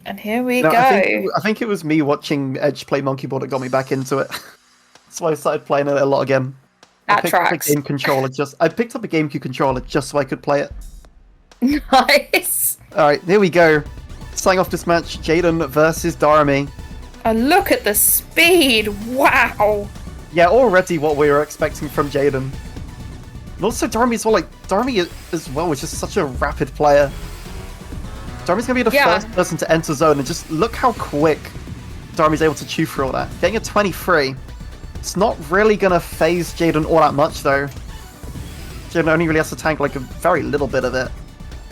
And here we No, go. I think it was me watching Edge play Monkey Ball that got me back into it. That's why I started playing it a lot again. That tracks. I picked up a GameCube controller just so I could play it. Nice. All right, here we go. Starting off this match, Jayden versus Doremy. Oh, look at the speed! Wow. Yeah, already what we were expecting from Jayden. And also Doremy as well. Like Doremy as well was just such a rapid player. Doremy's gonna be the first person to enter zone, and just look how quick Doremy's able to chew through all that. Getting a 23. It's not really gonna phase Jayden all that much though. Jayden only really has to tank like a very little bit of it.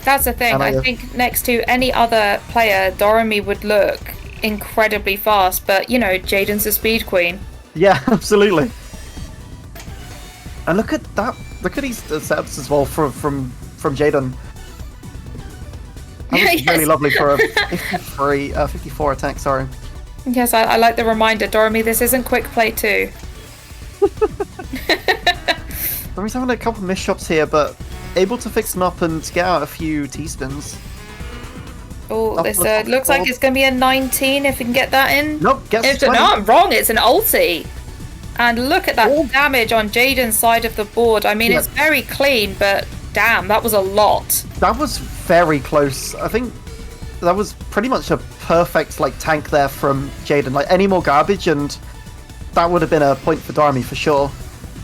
That's the thing. I think next to any other player, Doremy would look incredibly fast, but you know, Jayden's a speed queen. Yeah, absolutely. And look at that. Look at these setups as well from Jayden. That was really lovely for a 54 attack, sorry. Yes, I like the reminder, Doremy, this isn't quick play too. Doremy's having a couple of missed shots here, but able to fix them up and get out a few T-spins. Oh, this looks like it's going to be a 19 if we can get that in. Nope, gets 20. No, I'm wrong, it's an ulti. And look at that damage on Jayden's side of the board. I mean, it's very clean, but damn, that was a lot. That was very close. I think that was pretty much a perfect tank there from Jayden. Like any more garbage and that would have been a point for Doremy for sure.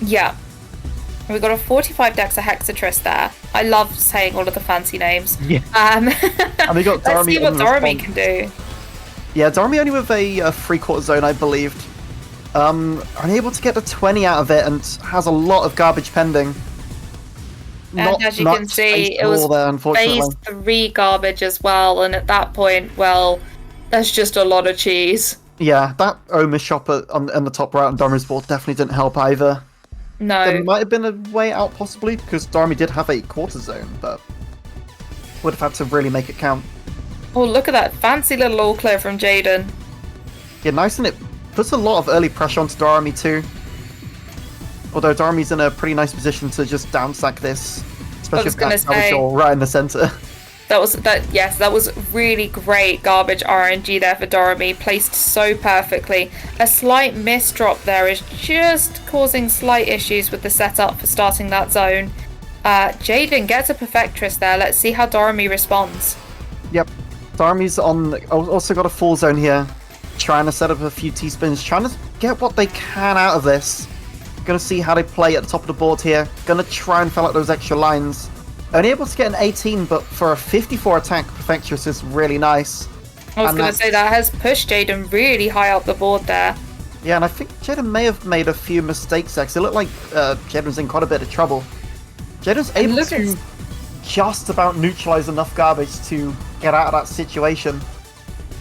Yeah. We've got a 45 Dexa Hexatris there. I love saying all of the fancy names. Yeah. And we got Doremy. Let's see what Doremy can do. Yeah, Doremy only with a 3/4 zone, I believed. Unable to get the 20 out of it and has a lot of garbage pending. And as you can see, it was phase 3 garbage as well, and at that point, well, that's just a lot of cheese. Yeah, that Oma shop on the top right on Doremy's board definitely didn't help either. No. There might have been a way out possibly, because Doremy did have a quarter zone, but would have had to really make it count. Oh, look at that fancy little all clear from Jayden. Yeah, nice, and it puts a lot of early pressure onto Doremy too. Although Doremy's in a pretty nice position to just downstack this, especially with that garbage all right in the center. That was really great garbage RNG there for Doremy, placed so perfectly. A slight miss drop there is just causing slight issues with the setup for starting that zone. Jayden gets a Perfectress there. Let's see how Doremy responds. Yep, Doremy's also got a full zone here, trying to set up a few T-spins, trying to get what they can out of this. Gonna see how they play at the top of the board here. Gonna try and fill out those extra lines. Only able to get an 18, but for a 54 attack, Perfectress is really nice. I was going to say that has pushed Jayden really high up the board there. Yeah, and I think Jayden may have made a few mistakes there, because it looked like Jayden's in quite a bit of trouble. Jayden's able to just about neutralize enough garbage to get out of that situation.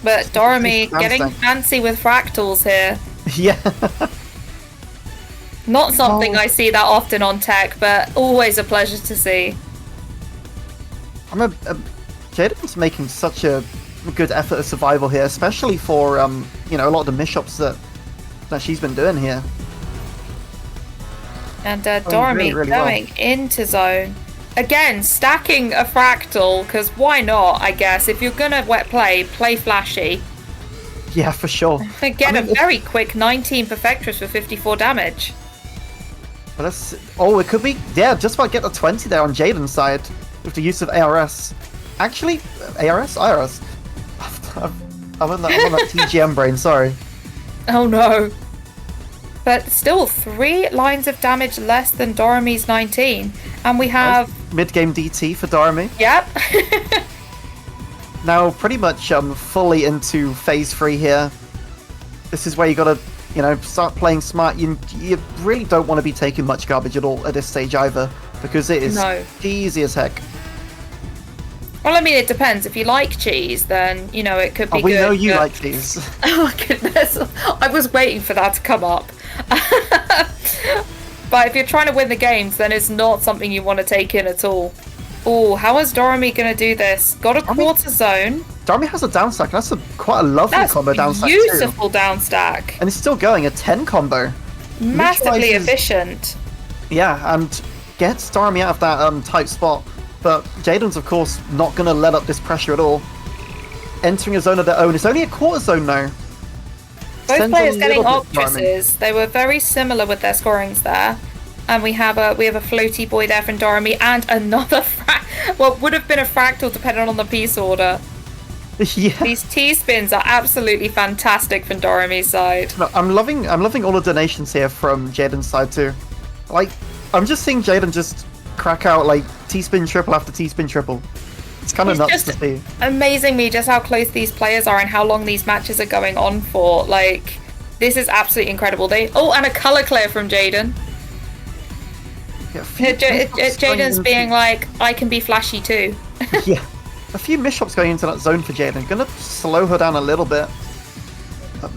But Doremy getting fancy with fractals here. Yeah. Not something I see that often on tech, but always a pleasure to see. Jayden's making such a good effort of survival here, especially for a lot of the misshops that she's been doing here. And Doremy really going into zone again, stacking a fractal, because why not? I guess if you're gonna play flashy. Yeah, for sure. Get a very quick 19 Perfectress for 54 damage. Well, it could be just about get the 20 there on Jayden's side with the use of ARS. Actually, ARS? IRS. I'm on that TGM brain, sorry. Oh no. But still, 3 lines of damage less than Doremy's 19. And we have... Mid-game DT for Doremy. Yep. Now, pretty much fully into phase 3 here. This is where you gotta, start playing smart. You really don't want to be taking much garbage at all at this stage either, because it is easy as heck. Well, I mean, it depends. If you like cheese, then, it could be good. We know you like cheese. Oh, my goodness. I was waiting for that to come up. But if you're trying to win the games, then it's not something you want to take in at all. Oh, how is Doremy going to do this? Got a quarter zone. Doremy has a down stack. That's quite a lovely combo down stack. Beautiful down stack. And it's still going, a 10 combo. Massively efficient. Yeah, and gets Doremy out of that tight spot. But Jayden's, of course, not going to let up this pressure at all. entering a zone of their own. It's only a quarter zone now. Both Sends players a getting little bit Doremy. octresses. They were very similar with their scorings there. And we have a floaty boy there from Doremy and another what would have been a fractal depending on the piece order. Yeah. These T-spins are absolutely fantastic from Doremy's side. No, I'm loving all the donations here from Jayden's side too. Like, I'm just seeing Jayden just crack out like T-spin triple after T-spin triple. It's kind of nuts to see. Amazing me just how close these players are and how long these matches are going on for. Like, this is absolutely incredible. And a color clear from Jayden. Yeah, Jayden's being like, I can be flashy too. Yeah, a few misshops going into that zone for Jayden. Gonna slow her down a little bit.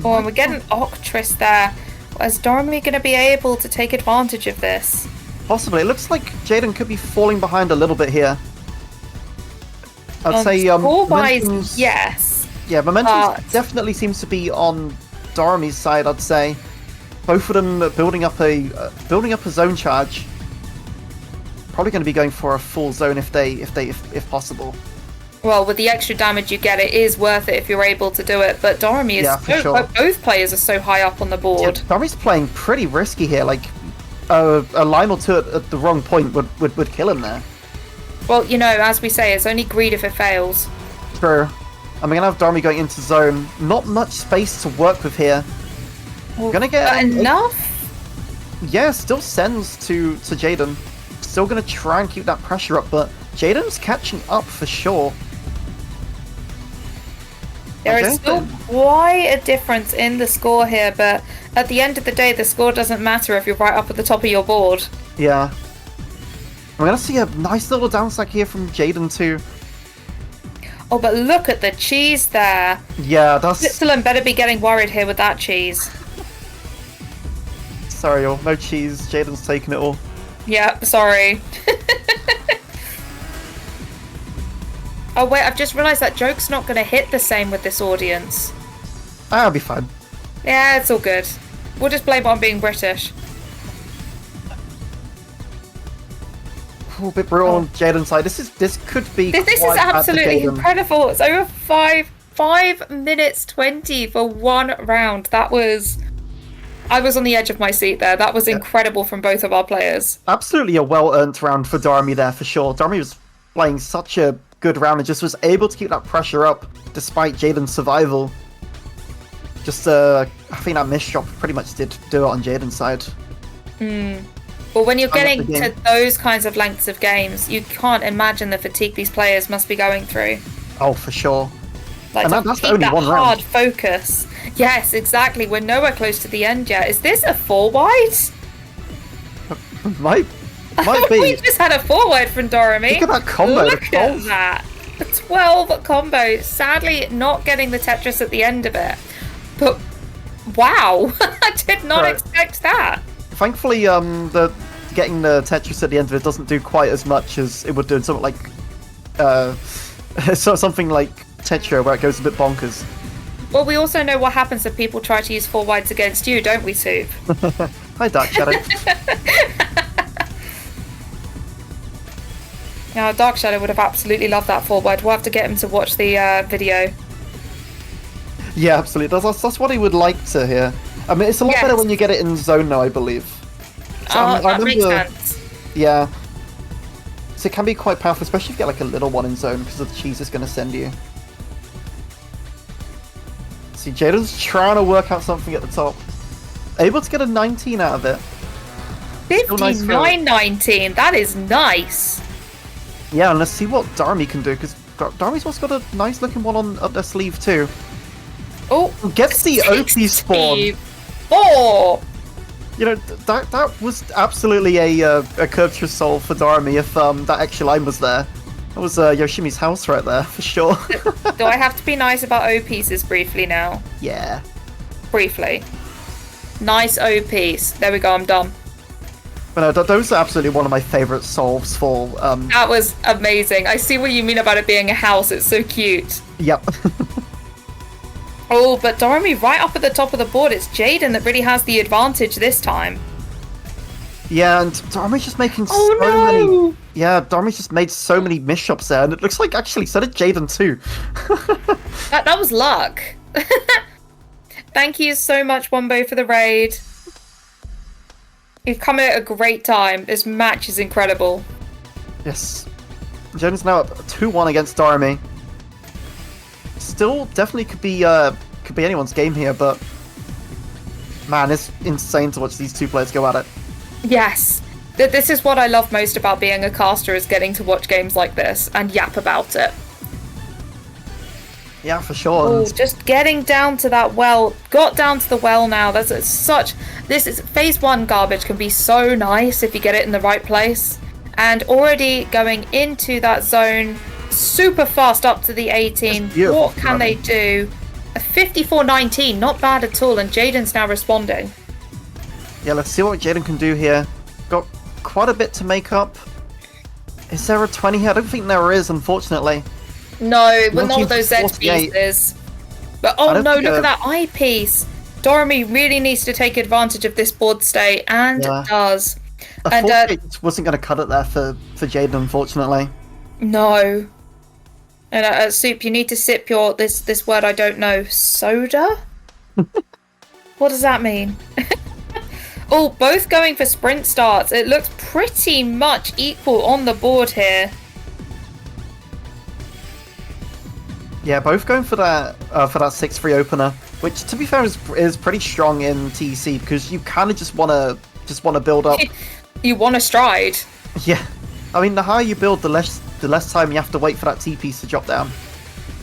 Oh, and we're getting Octress there. Is Doremy going to be able to take advantage of this? Possibly. It looks like Jayden could be falling behind a little bit here. I'd say score-wise, yes. Yeah, momentum definitely seems to be on Doremy's side. I'd say both of them building up a zone charge. Probably going to be going for a full zone if possible. Well, with the extra damage you get, it is worth it if you're able to do it. But Doremy is both players are so high up on the board. Yeah, Doremy's playing pretty risky here. Like a line or two at the wrong point would kill him there. Well, you know, as we say, it's only greed if it fails. True. I'm gonna have Doremy going into zone. Not much space to work with here. Well, gonna get enough. Yeah, still sends to Jayden. Still gonna try and keep that pressure up, but Jayden's catching up for sure. There is still quite a difference in the score here, but at the end of the day, the score doesn't matter if you're right up at the top of your board. Yeah. I'm gonna see a nice little downstack here from Jayden too. Oh, but look at the cheese there. Yeah, that's... Switzerland better be getting worried here with that cheese. Sorry, no cheese. Jayden's taking it all. Yeah, sorry. Oh wait, I've just realised that joke's not going to hit the same with this audience. I'll be fine. Yeah, it's all good. We'll just blame it on being British. A bit brutal on Jayden's side. This could be. This is absolutely incredible. It's over 5 minutes 20 for one round. That was. I was on the edge of my seat there. That was incredible from both of our players. Absolutely a well-earned round for Doremy there for sure. Doremy was playing such a good round and just was able to keep that pressure up despite Jayden's survival. Just I think that miss shot pretty much did do it on Jayden's side. Well, when you're getting to those kinds of lengths of games, you can't imagine the fatigue these players must be going through. Oh, for sure. Like, and that's only one round. Hard focus. Yes, exactly. We're nowhere close to the end yet. Is this a 4-wide? Might be. We just had a 4-wide from Doremy. Look at that combo. Look at that. A 12 combo. Sadly, not getting the Tetris at the end of it. But wow, I did not expect that. Thankfully, getting the Tetris at the end of it doesn't do quite as much as it would do in something like something like Tetra, where it goes a bit bonkers. Well, we also know what happens if people try to use 4-wides against you, don't we, Soup? Hi, Dark Shadow. Now, Dark Shadow would have absolutely loved that 4-wide. We'll have to get him to watch the video. Yeah, absolutely. That's what he would like to hear. I mean, it's a lot better when you get it in zone now, I believe. So, that makes sense. Yeah. So it can be quite powerful, especially if you get like a little one in zone, because the cheese is going to send you. See, Jayden's trying to work out something at the top. Able to get a 19 out of it. 59-19, that is nice. Yeah, and let's see what Doremy can do, because Doremy's also got a nice looking one up their sleeve too. Oh, gets the OP spawn. Oh! You know, that was absolutely a curved solve for Doremy if that extra line was there. That was Yoshimi's house right there, for sure. Do I have to be nice about O pieces briefly now? Yeah. Briefly. Nice O piece. There we go, I'm done. But no, those are absolutely one of my favourite solves for... That was amazing. I see what you mean about it being a house. It's so cute. Yep. Oh, but Doremy right up at the top of the board. It's Jayden that really has the advantage this time. Yeah, and Doremy's just making Oh, so no! many... Yeah, Doremy's just made so many misshops there, and it looks like, actually, so did Jayden too. That was luck. Thank you so much, Wombo, for the raid. You've come at a great time. This match is incredible. Yes. Jayden's now up 2-1 against Doremy. Still, definitely could be anyone's game here, but... Man, it's insane to watch these two players go at it. Yes. This is what I love most about being a caster, is getting to watch games like this and yap about it. Yeah, for sure. Oh, just getting down to that well. Got down to the well now. This is phase 1 garbage can be so nice if you get it in the right place. And already going into that zone super fast up to the 18. What can they do? A 54-19, not bad at all. And Jayden's now responding. Yeah, let's see what Jayden can do here. Got quite a bit to make up. Is there a 20 here? I don't think there is, unfortunately. No, we're not with those Z pieces. But oh no, look at that eyepiece. Doremy really needs to take advantage of this board state, and does. A 48 wasn't going to cut it there for Jayden, unfortunately. No. And Soup, you need to sip your this word I don't know, soda. What does that mean? Oh, both going for sprint starts. It looks pretty much equal on the board here. Yeah, both going for that 6-3 opener, which to be fair is pretty strong in TEC, because you kind of just want to build up. You want to stride. Yeah, I mean the higher you build, the less time you have to wait for that T piece to drop down.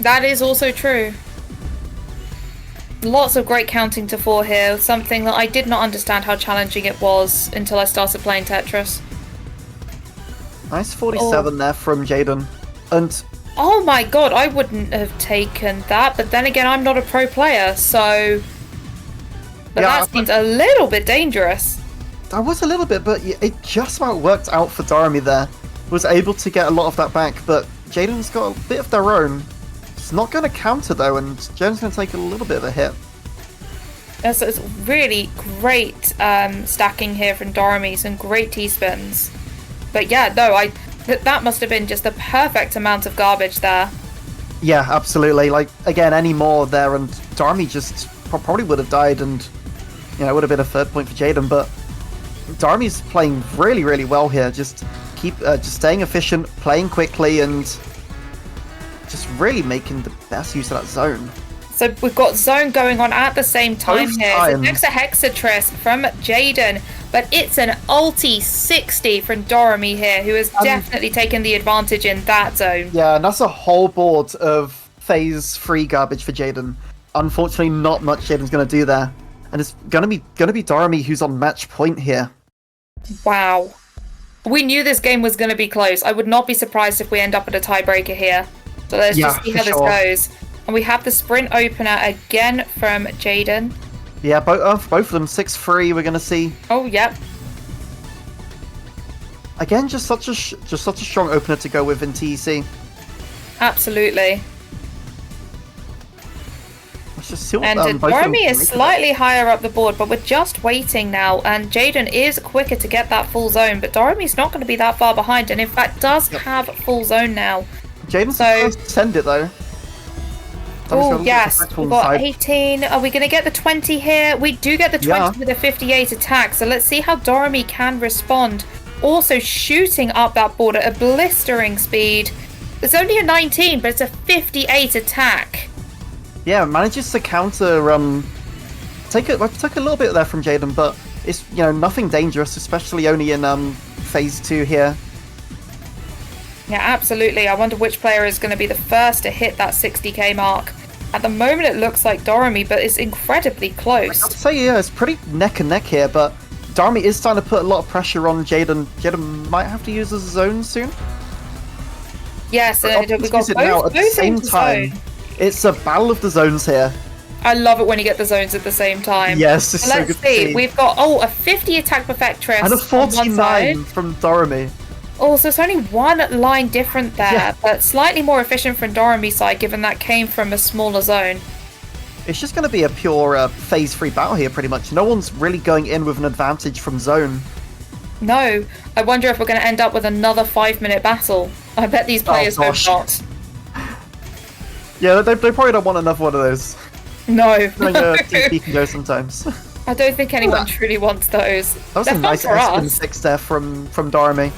That is also true. Lots of great counting to 4 here, something that I did not understand how challenging it was until I started playing Tetris. Nice 47 there from Jayden, and. Oh my god, I wouldn't have taken that, but then again, I'm not a pro player, so... But yeah, that seems a little bit dangerous. That was a little bit, but it just about worked out for Doremy there. Was able to get a lot of that back, but Jayden's got a bit of their own. It's not going to counter, though, and Jayden's going to take a little bit of a hit. It's really great stacking here from Doremy, some great T-spins. But yeah, no, that must have been just the perfect amount of garbage there. Yeah, absolutely. Like, again, any more there, and Doremy just probably would have died, and, it would have been a 3rd point for Jayden, but Doremy's playing really, really well here. Just staying efficient, playing quickly, and just really making the best use of that zone. So we've got zone going on at the same time here. So next a Hexatris from Jayden, but it's an ulti 60 from Doremy here, who has definitely taken the advantage in that zone. Yeah, and that's a whole board of phase 3 garbage for Jayden. Unfortunately, not much Jayden's going to do there, and it's gonna be Doremy who's on match point here. Wow, we knew this game was going to be close. I would not be surprised if we end up at a tiebreaker here. So let's just see how this goes. And we have the sprint opener again from Jayden. Yeah, both of them 6-3. We're gonna see. Oh, yep. Again, just such a strong opener to go with in TEC. Absolutely. Let's just see what, and Doremy is slightly higher up the board, but we're just waiting now. And Jayden is quicker to get that full zone, but Doremy's not going to be that far behind, and in fact does have full zone now. Jayden's supposed to send it though. Oh, yes. We've got 18. Are we going to get the 20 here? We do get the 20 with a 58 attack. So let's see how Doremy can respond. Also shooting up that board at a blistering speed. It's only a 19, but it's a 58 attack. Yeah, manages to counter... Take a little bit there from Jayden, but it's, nothing dangerous, especially only in phase 2 here. Yeah, absolutely. I wonder which player is going to be the first to hit that 60k mark. At the moment, it looks like Doremy, but it's incredibly close. I'd say, yeah, it's pretty neck and neck here, but Doremy is starting to put a lot of pressure on Jayden. Jayden might have to use his zone soon. Yes, and we've got both at the same time. It's a battle of the zones here. I love it when you get the zones at the same time. Yes, it's so good to see. Let's see. We've got, a 50 attack Perfectress and a 49 from Doremy. Oh, so it's only one line different there, but slightly more efficient from Doremy's side, given that came from a smaller zone. It's just going to be a pure phase 3 battle here, pretty much. No one's really going in with an advantage from zone. No, I wonder if we're going to end up with another 5-minute battle. I bet these players hope not. Yeah, they probably don't want another one of those. No. TP can go sometimes. I don't think anyone truly wants those. That was a nice S-spin 6 there from Doremy.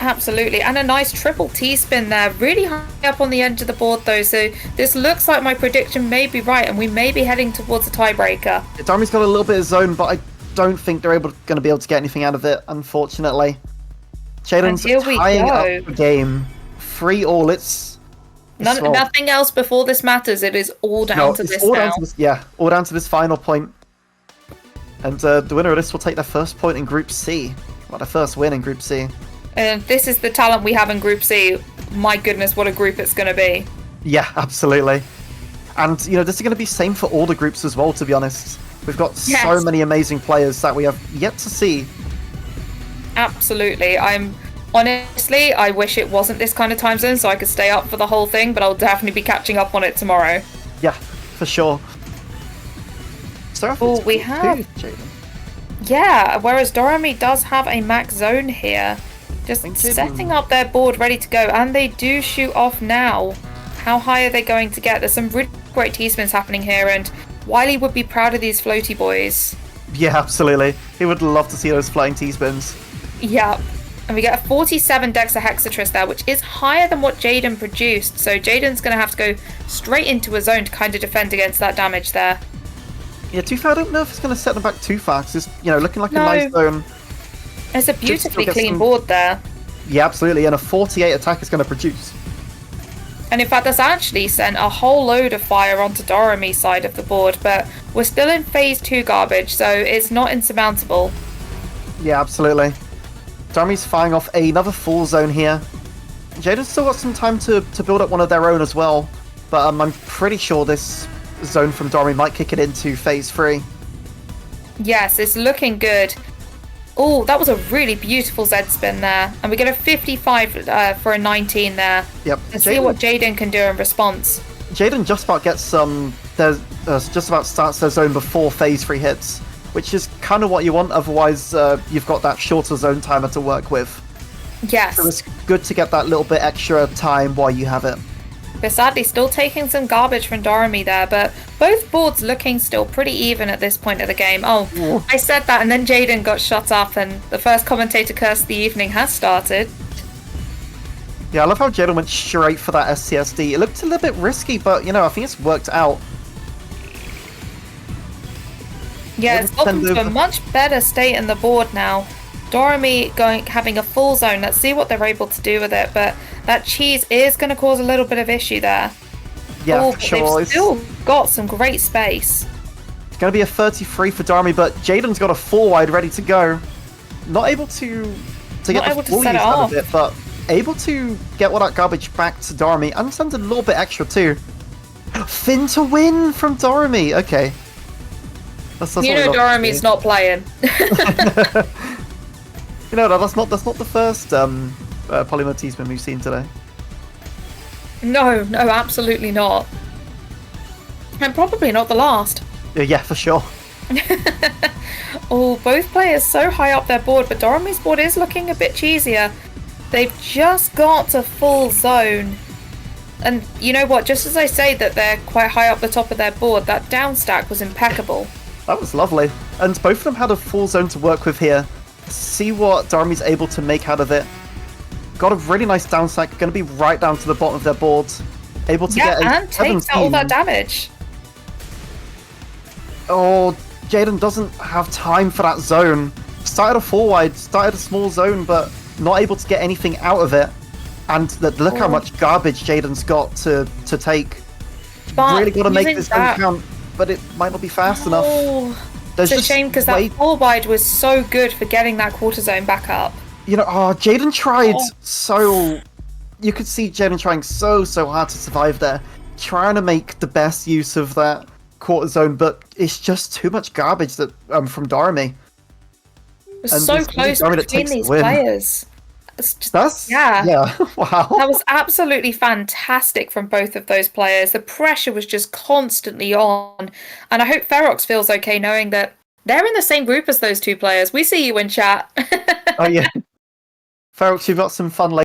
Absolutely, and a nice triple T-spin there, really high up on the edge of the board though, so this looks like my prediction may be right, and we may be heading towards a tiebreaker. Doremy's got a little bit of zone, but I don't think they're going to be able to get anything out of it, unfortunately. Jayden's tying up the game. 3-all, it's... Nothing else before this matters, it is all down to this now. All down to this final point. And the winner of this will take their first point in Group C. Well, their first win in Group C. And this is the talent we have in Group C. My goodness, what a group it's going to be. Yeah, absolutely. And, this is going to be same for all the groups as well, to be honest. We've got so many amazing players that we have yet to see. Absolutely. Honestly, I wish it wasn't this kind of time zone so I could stay up for the whole thing, but I'll definitely be catching up on it tomorrow. Yeah, for sure. Oh, we have... Yeah, whereas Doremy does have a max zone here. Just setting up their board ready to go, and they do shoot off now. How high are they going to get? There's some really great T-spins happening here, and Wiley would be proud of these floaty boys. Yeah, absolutely. He would love to see those flying T-spins. Yep. And we get a 47 Dexahexatris there, which is higher than what Jayden produced. So Jayden's going to have to go straight into a zone to kind of defend against that damage there. Yeah, too far. I don't know if it's going to set them back too far. It's just, looking like a nice zone. It's a beautifully clean board there. Yeah, absolutely. And a 48 attack is going to produce. And in fact, that's actually sent a whole load of fire onto Doremy's side of the board. But we're still in phase 2 garbage, so it's not insurmountable. Yeah, absolutely. Doremy's firing off another full zone here. Jayden's still got some time to build up one of their own as well. But I'm pretty sure this zone from Doremy might kick it into phase 3. Yes, it's looking good. Oh, that was a really beautiful Z-spin there. And we get a 55 for a 19 there. Yep. Let's see what Jayden can do in response. Jayden just about gets just about starts their zone before phase 3 hits, which is kind of what you want. Otherwise, you've got that shorter zone timer to work with. Yes. So it's good to get that little bit extra time while you have it. But sadly, still taking some garbage from Doremy there, but both boards looking still pretty even at this point of the game. Oh, yeah. I said that, and then Jayden got shut up, and the first commentator curse of the evening has started. Yeah, I love how Jayden went straight for that STSD. It looked a little bit risky, but, I think it's worked out. Yeah, it's got them to a much better state in the board now. Doremy having a full zone. Let's see what they're able to do with it, but that cheese is going to cause a little bit of issue there. Yeah, for sure. They've still got some great space. It's going to be a 33 for Doremy, but Jayden's got a 4-wide ready to go. Not able to get the full use out of it, but able to get all that garbage back to Doremy and send a little bit extra too. Fin to win from Doremy. Okay. That's Doremy's not playing. That's not the first polymer T-spin we've seen today. No, absolutely not. And probably not the last. Yeah, for sure. Oh, both players so high up their board, but Doremy's board is looking a bit cheesier. They've just got to full zone. And you know what? Just as I say that they're quite high up the top of their board, that down stack was impeccable. That was lovely. And both of them had a full zone to work with here. See what Doremy's able to make out of it. Got a really nice down stack, going to be right down to the bottom of their board. Able to get a and 17. takes out all that damage. Oh, Jayden doesn't have time for that zone. Started a 4-wide, started a small zone, but not able to get anything out of it. And look how much garbage Jayden's got to take. But really got to make this zone count, but it might not be fast enough. It's a shame because that 4-wide was so good for getting that quarter zone back up. Jayden tried so... You could see Jayden trying so hard to survive there. Trying to make the best use of that quarter zone, but it's just too much garbage that from Doremy. It was so close between these players. Yeah. Wow. That was absolutely fantastic from both of those players. The pressure was just constantly on. And I hope Ferox feels okay knowing that they're in the same group as those two players. We see you in chat. Oh yeah. Ferox, you've got some fun later.